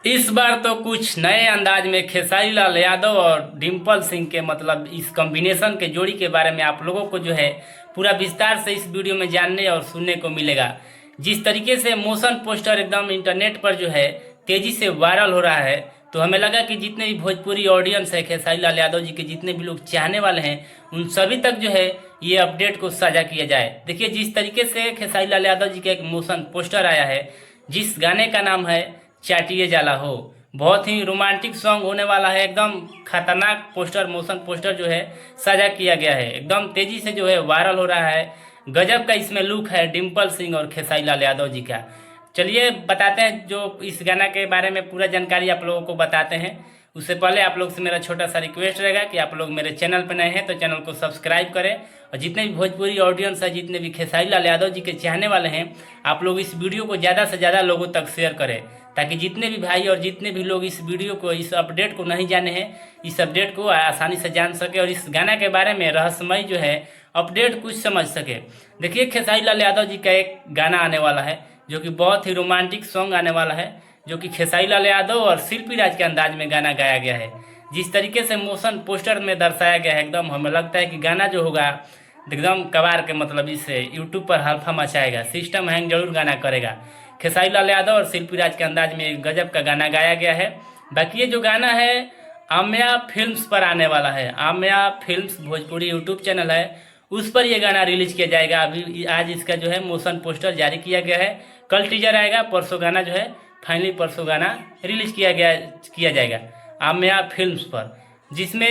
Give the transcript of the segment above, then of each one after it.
इस बार तो कुछ नए अंदाज में खेसारी लाल यादव और डिम्पल सिंह के मतलब इस कॉम्बिनेशन के जोड़ी के बारे में आप लोगों को जो है पूरा विस्तार से इस वीडियो में जानने और सुनने को मिलेगा। जिस तरीके से मोशन पोस्टर एकदम इंटरनेट पर जो है तेजी से वायरल हो रहा है, तो हमें लगा कि जितने भी भोजपुरी ऑडियंस है, खेसारी लाल यादव जी के जितने भी लोग चाहने वाले हैं, उन सभी तक जो है ये अपडेट को साझा किया जाए। देखिए, जिस तरीके से खेसारी लाल यादव जी का एक मोशन पोस्टर आया है, जिस गाने का नाम है चाटिए जाला हो, बहुत ही रोमांटिक सॉन्ग होने वाला है। एकदम खतरनाक पोस्टर, मोशन पोस्टर जो है साझा किया गया है, एकदम तेजी से जो है वायरल हो रहा है। गजब का इसमें लुक है डिम्पल सिंह और खेसारी लाल यादव जी का। चलिए बताते हैं जो इस गाना के बारे में पूरा जानकारी आप लोगों को बताते हैं। उससे पहले आप लोग से मेरा छोटा सा रिक्वेस्ट रहेगा कि आप लोग मेरे चैनल पर नए हैं तो चैनल को सब्सक्राइब करें, और जितने भी भोजपुरी ऑडियंस है, जितने भी खेसारी लाल यादव जी के चाहने वाले हैं, आप लोग इस वीडियो को ज़्यादा से ज़्यादा लोगों तक शेयर करें, ताकि जितने भी भाई और जितने भी लोग इस वीडियो को, इस अपडेट को नहीं जाने हैं, इस अपडेट को आसानी से जान सके और इस गाना के बारे में रहस्यमय जो है अपडेट कुछ समझ सके। देखिए, खेसारी लाल यादव जी का एक गाना आने वाला है जो कि बहुत ही रोमांटिक सॉन्ग आने वाला है, जो कि खेसारी लाल यादव और शिल्पी राज के अंदाज में गाना गाया गया है। जिस तरीके से मोशन पोस्टर में दर्शाया गया है, एकदम हमें लगता है कि गाना जो होगा एकदम कबार के मतलब इससे यूट्यूब पर हल्फा मचाएगा, सिस्टम हैंग जरूर गाना करेगा। खेसारी लाल यादव और शिल्पी राज के अंदाज में गजब का गाना गाया गया है। बाकी ये जो गाना है आम्या फिल्म्स पर आने वाला है। आम्या फिल्म्स भोजपुरी यूट्यूब चैनल है, उस पर यह गाना रिलीज किया जाएगा। अभी आज इसका जो है मोशन पोस्टर जारी किया गया है, कल टीजर आएगा, परसों गाना जो है फाइनली परसों गाना रिलीज किया जाएगा आम्या फिल्म्स पर, जिसमें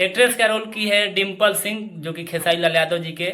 एक्ट्रेस का रोल की है डिम्पल सिंह, जो कि खेसारी लाल यादव जी के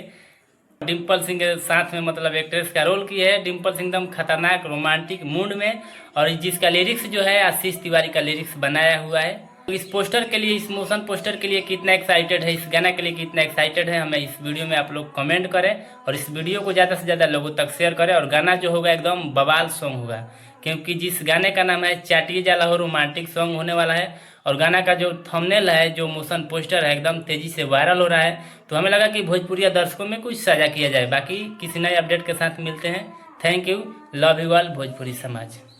डिम्पल सिंह के साथ में मतलब एक्ट्रेस का रोल की है। डिम्पल सिंह एकदम खतरनाक रोमांटिक मूड में, और जिसका लिरिक्स जो है आशीष तिवारी का लिरिक्स बनाया हुआ है। तो इस पोस्टर के लिए, इस मोशन पोस्टर के लिए कितना एक्साइटेड है, इस गाना के लिए कितना एक्साइटेड है, हमें इस वीडियो में आप लोग कमेंट करें और इस वीडियो को ज़्यादा से ज़्यादा लोगों तक शेयर करें। और गाना जो होगा एकदम बवाल सॉन्ग होगा, क्योंकि जिस गाने का नाम है चाटिए जाला हो, रोमांटिक सॉन्ग होने वाला है। और गाना का जो थंबनेल है, जो मोशन पोस्टर है, एकदम तेज़ी से वायरल हो रहा है। तो हमें लगा कि भोजपुरी दर्शकों में कुछ साझा किया जाए। बाकी किसी नए अपडेट के साथ मिलते हैं। Thank you, love you all Bhojpuri समाज।